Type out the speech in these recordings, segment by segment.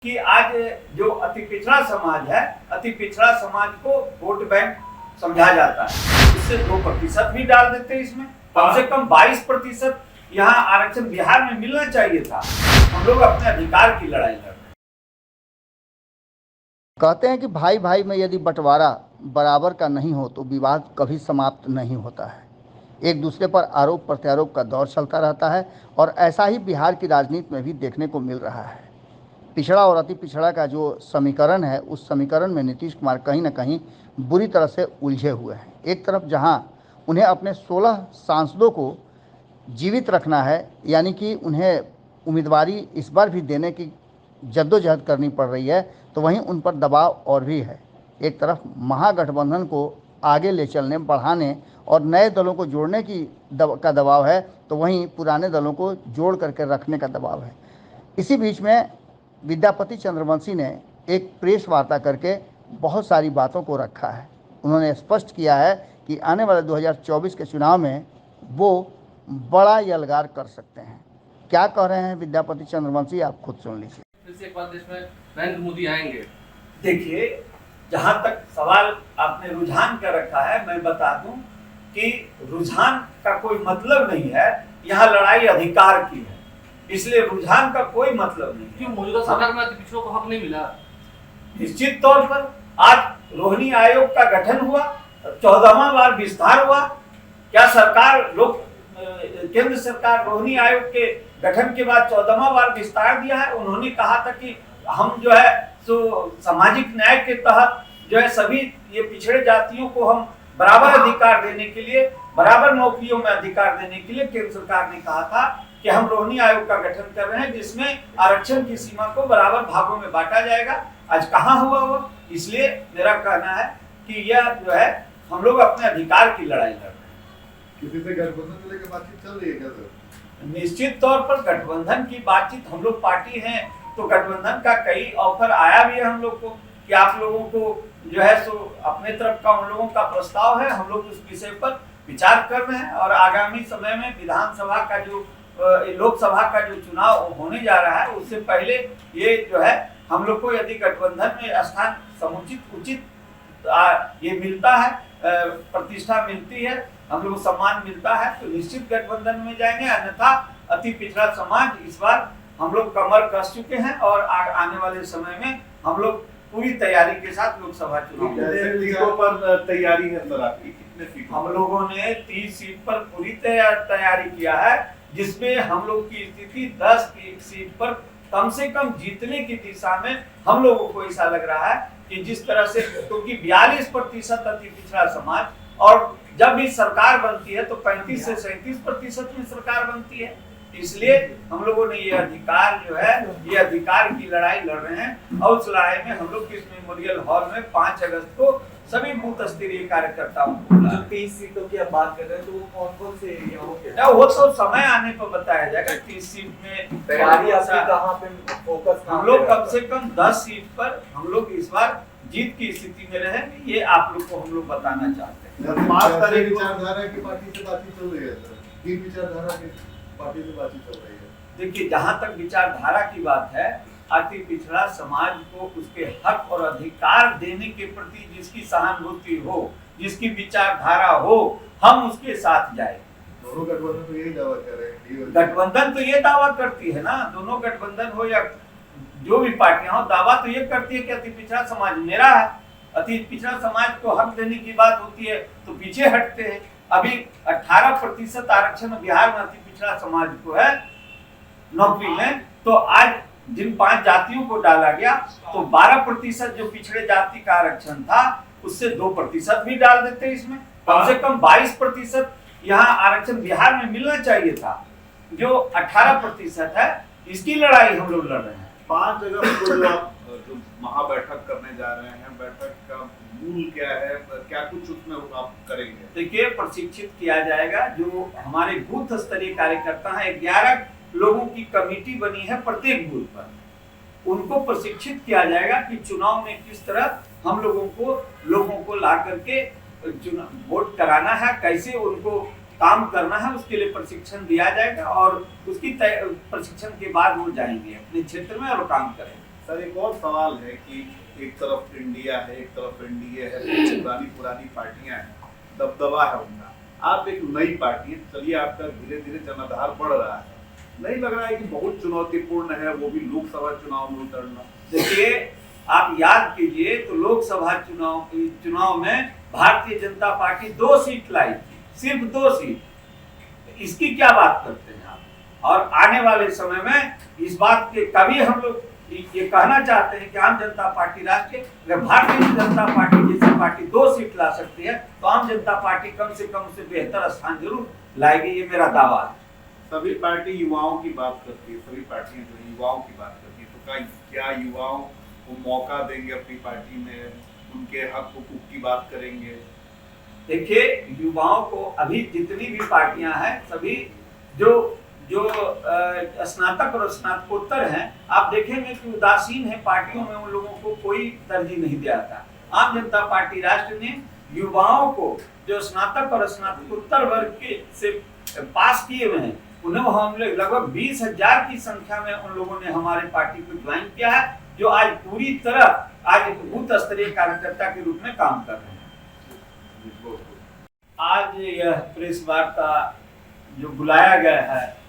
कि आज जो अति पिछड़ा समाज है, अति पिछड़ा समाज को वोट बैंक समझा जाता है। इससे 2% भी डाल देते हैं इसमें, कम से कम 22% यहाँ आरक्षण बिहार में मिलना चाहिए था। हम लोग अपने अधिकार की लड़ाई लड़ रहे हैं। कहते हैं कि भाई भाई में यदि बंटवारा बराबर का नहीं हो तो विवाद कभी समाप्त नहीं होता है। एक दूसरे पर आरोप प्रत्यारोप का दौर चलता रहता है और ऐसा ही बिहार की राजनीति में भी देखने को मिल रहा है। पिछड़ा और अति पिछड़ा का जो समीकरण है, उस समीकरण में नीतीश कुमार कहीं ना कहीं बुरी तरह से उलझे हुए हैं। एक तरफ जहां उन्हें अपने 16 सांसदों को जीवित रखना है, यानी कि उन्हें उम्मीदवारी इस बार भी देने की जद्दोजहद करनी पड़ रही है, तो वहीं उन पर दबाव और भी है। एक तरफ महागठबंधन को आगे ले चलने, बढ़ाने और नए दलों को जोड़ने का दबाव है, तो वहीं पुराने दलों को जोड़ करके रखने का दबाव है। इसी बीच में विद्यापति चंद्रवंशी ने एक प्रेस वार्ता करके बहुत सारी बातों को रखा है। उन्होंने स्पष्ट किया है कि आने वाले 2024 के चुनाव में वो बड़ा यलगार कर सकते हैं। क्या कह रहे हैं विद्यापति चंद्रवंशी, आप खुद सुन लीजिए। फिर से एक बार देश में नरेंद्र मोदी आएंगे। देखिए, जहां तक सवाल आपने रुझान का रखा है, मैं बता दूं कि रुझान का कोई मतलब नहीं है। यहाँ लड़ाई अधिकार की है, इसलिए रुझान का कोई मतलब नहीं। क्यों मौजूदा सरकार में पिछड़ों को हक नहीं मिला? निश्चित तौर पर आज रोहिणी आयोग का गठन हुआ, 14वां बार विस्तार हुआ। क्या सरकार केंद्र सरकार रोहिणी आयोग के गठन के बाद 14वां बार विस्तार दिया है? उन्होंने कहा था कि हम जो है सो सामाजिक न्याय के तहत जो है सभी ये पिछड़े जातियों को हम बराबर अधिकार देने के लिए, बराबर नौकरियों में अधिकार देने के लिए केंद्र सरकार ने कहा था कि हम रोहिणी आयोग का गठन कर रहे हैं, जिसमें आरक्षण की सीमा को बराबर भागों में बांटा जाएगा। आज कहाँ हुआ वो? इसलिए मेरा कहना है कि यह जो है हम लोग अपने अधिकार की लड़ाई लड़ रहे हैं। किसी से गठबंधन को लेकर बातचीत चल रही है क्या सर? निश्चित तौर पर गठबंधन की बातचीत, हम लोग पार्टी हैं तो गठबंधन का कई ऑफर आया भी है हम लोग को कि आप लोगों को जो है सो अपने तरफ का उन लोगों का प्रस्ताव है। हम लोग उस विषय पर विचार कर रहे हैं और आगामी समय में विधानसभा का जो लोकसभा का जो चुनाव होने जा रहा है, उससे पहले ये जो है हम लोग को यदि गठबंधन में स्थान समुचित उचित ये मिलता है, प्रतिष्ठा मिलती है, हम लोग को सम्मान मिलता है, तो निश्चित गठबंधन में जाएंगे। अन्यथा अति पिछड़ा समाज इस बार हम लोग कमर कस चुके हैं और आने वाले समय में हम लोग पूरी तैयारी के साथ लोकसभा चुनाव पर तैयारी है सर आपकी? कितने सीट? हम लोगों ने 30 सीट पर पूरी तैयारी किया है, जिसमें हम लोग की स्थिति 10 सीट पर कम से कम जीतने की दिशा में हम लोगों को ऐसा लग रहा है कि जिस तरह से, क्योंकि 42% अति पिछड़ा समाज, और जब भी सरकार बनती है तो 35 से 37% में सरकार बनती है। इसलिए हम लोगों ने ये अधिकार जो है, ये अधिकार की लड़ाई लड़ रहे हैं। और उस लड़ाई में हम लोग इस मेमोरियल हॉल में 5 अगस्त को सभी बूथ स्तरीय कार्यकर्ताओं को जो 30 सीटों की आप बात कर रहे हैं, तो वो कौन-कौन से एरिया होंगे? वो तो समय आने पर बताया जाएगा। 30 सीट में तैयारी आपकी कहाँ पे फोकस? हम लोग कम से कम 10 सीट पर हम लोग इस बार जीत की स्थिति में रहेंगे, ये आप लोग को हम लोग बताना चाहते हैं। 5 तारीख विचारधारा की पार्टी से बातचीत चल रही है सर? 3 विचारधारा की पार्टी से बातचीत चल रही है। देखिए, जहाँ तक विचारधारा की बात है, अति पिछड़ा समाज को उसके हक और अधिकार देने के प्रति जिसकी सहानुभूति हो, जिसकी विचारधारा हो, हम उसके साथ जाए। दोनों गठबंधन तो यही दावा कर रहे हैं। गठबंधन तो ये दावा करती है ना, दोनों गठबंधन हो या जो भी पार्टियां हो, दावा तो ये करती है कि अति पिछड़ा समाज मेरा है। अति पिछड़ा समाज को हक देने की बात होती है तो पीछे हटते हैं। अभी 18% आरक्षण बिहार में अति पिछड़ा समाज को है नौकरी में, तो आज जिन 5 जातियों को डाला गया तो 12% जो पिछड़े जाति का आरक्षण था, उससे 2% भी डाल देते इसमें, कम से कम 22% यहाँ आरक्षण बिहार में मिलना चाहिए था। जो 18% है, इसकी लड़ाई हम लोग लड़ रहे हैं। 5 अगस्त को जो आप महाबैठक करने जा रहे हैं, बैठक का मूल क्या है, क्या कुछ उसमें आप करेंगे? देखिए, प्रशिक्षित किया जाएगा जो हमारे बूथ स्तरीय कार्यकर्ता हैं। 11 लोगों की कमेटी बनी है प्रत्येक बूथ पर, उनको प्रशिक्षित किया जाएगा कि चुनाव में किस तरह हम लोगों को ला करके वोट कराना है, कैसे उनको काम करना है, उसके लिए प्रशिक्षण दिया जाएगा और उसकी प्रशिक्षण के बाद वो जाएंगे अपने क्षेत्र में और काम करेंगे। सर एक और सवाल है कि एक तरफ इंडिया है, एक तरफ एनडीए है, पुरानी पार्टियां हैं, दबदबा है उनका। आप एक नई पार्टी है, चलिए आपका धीरे धीरे जनाधार बढ़ रहा है, नहीं लग रहा है कि बहुत चुनौतीपूर्ण है वो भी लोकसभा चुनाव में उतरना? देखिए, आप याद कीजिए तो लोकसभा चुनाव में भारतीय जनता पार्टी 2 सीट लाई थी, सिर्फ 2 सीट। इसकी क्या बात करते हैं आप? और आने वाले समय में इस बात के कभी हम लोग ये कहना चाहते हैं कि आम जनता पार्टी राष्ट्रीय, अगर भारतीय जनता पार्टी जैसी पार्टी 2 सीट ला सकती है तो आम जनता पार्टी कम से कम से बेहतर स्थान जरूर लाएगी, ये मेरा दावा है। सभी पार्टी युवाओं की बात करती है, सभी पार्टियां जो युवाओं की बात करती है, तो क्या युवाओं को मौका देंगे अपनी पार्टी में, उनके हक हुकूक की बात करेंगे? देखिए, युवाओं को अभी जितनी भी पार्टियां हैं, सभी जो स्नातक और स्नातकोत्तर हैं, आप देखेंगे कि उदासीन है, पार्टियों में उन लोगों को कोई तरजीह नहीं दिया जाता। आम जनता पार्टी राष्ट्र ने युवाओं को जो स्नातक और स्नातकोत्तर वर्ग के से पास किए हुए हैं, उन्हें हम लोग लगभग 20,000 की संख्या में उन लोगों ने हमारे पार्टी को ज्वाइन किया है, जो आज पूरी तरह आज एक बूथ स्तरीय कार्यकर्ता के रूप में काम कर रहे हैं। आज यह प्रेस वार्ता जो बुलाया गया है,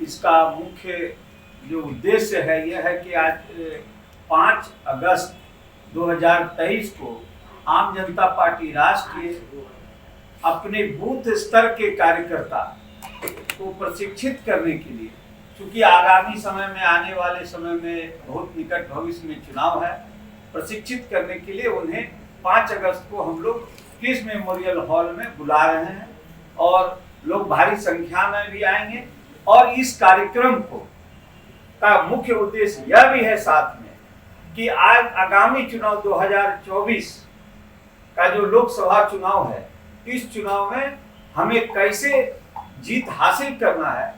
इसका मुख्य जो उद्देश्य है यह है कि आज 5 अगस्त 2023 को आम जनता पार्टी राष्ट्रीय अपने बूथ स्तर के कार्यकर्ता को प्रशिक्षित करने के लिए, क्योंकि आगामी समय में, आने वाले समय में, बहुत निकट भविष्य में चुनाव है, प्रशिक्षित करने के लिए उन्हें 5 अगस्त को हम लोग किस मेमोरियल हॉल में बुला रहे हैं और लोग भारी संख्या में भी आएंगे। और इस कार्यक्रम का मुख्य उद्देश्य यह भी है साथ में कि आज आगामी चुनाव 2024 का जो लोकसभा चुनाव है, इस चुनाव में हमें कैसे जीत हासिल करना है,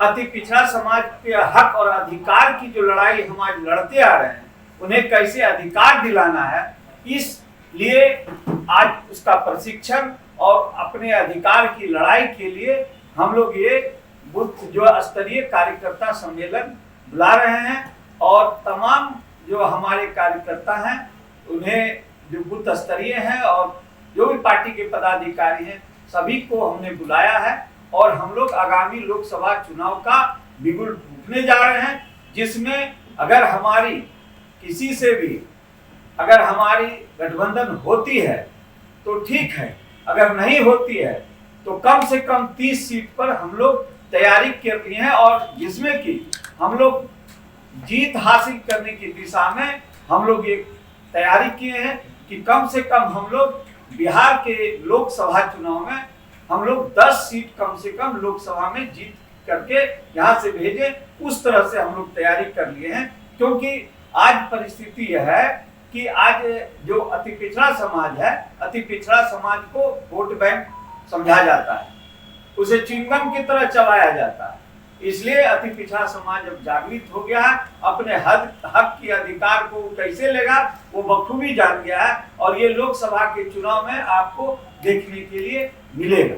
अति पिछड़ा समाज के हक और अधिकार की जो लड़ाई हम आज लड़ते आ रहे हैं, उन्हें कैसे अधिकार दिलाना है, इसलिए आज उसका प्रशिक्षण और अपने अधिकार की लड़ाई के लिए हम लोग ये बूथ जो स्तरीय कार्यकर्ता सम्मेलन बुला रहे हैं। और तमाम जो हमारे कार्यकर्ता हैं, उन्हें जो बूथ स्तरीय हैं और जो भी पार्टी के पदाधिकारी हैं, सभी को हमने बुलाया है और हम लोग आगामी लोकसभा चुनाव का बिगुल फूंकने जा रहे हैं, जिसमें अगर हमारी किसी से भी अगर हमारी गठबंधन होती है तो ठीक है, अगर नहीं होती है तो कम से कम 30 सीट पर हम लोग तैयारी कर रही हैं और जिसमें कि हम लोग जीत हासिल करने की दिशा में हम लोग ये तैयारी किए हैं कि कम से कम हम लोग बिहार के लोकसभा चुनाव में हम लोग 10 सीट कम से कम लोकसभा में जीत करके यहाँ से भेजें। उस तरह से हम लोग तैयारी कर लिए हैं, क्योंकि आज परिस्थिति यह है कि आज जो अति पिछड़ा समाज है, अति पिछड़ा समाज को वोट बैंक समझा जाता है, उसे च्युइंगम की तरह चलाया जाता है। इसलिए अति पिछड़ा समाज अब जागृत हो गया है, अपने हक की अधिकार को कैसे लेगा वो बखूबी जान गया है और ये लोकसभा के चुनाव में आपको देखने के लिए मिलेगा।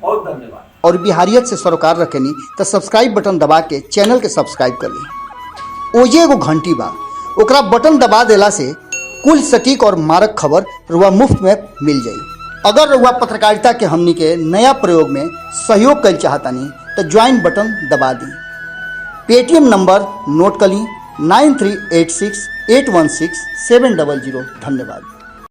बहुत धन्यवाद। और बिहारियत से सरोकार रखेनी तो सब्सक्राइब बटन दबा के चैनल के सब्सक्राइब कर ली। ओजे एगो घंटी बा, ओकरा बटन दबा देला से कुल सटीक और मारक खबर रुआ मुफ्त में मिल जाई। अगर रुआ पत्रकारिता के हमनी के नया प्रयोग में सहयोग कर चाहतानी तो ज्वाइन बटन दबा दी। पेटीएम नंबर नोट कर ली 9386816700। धन्यवाद।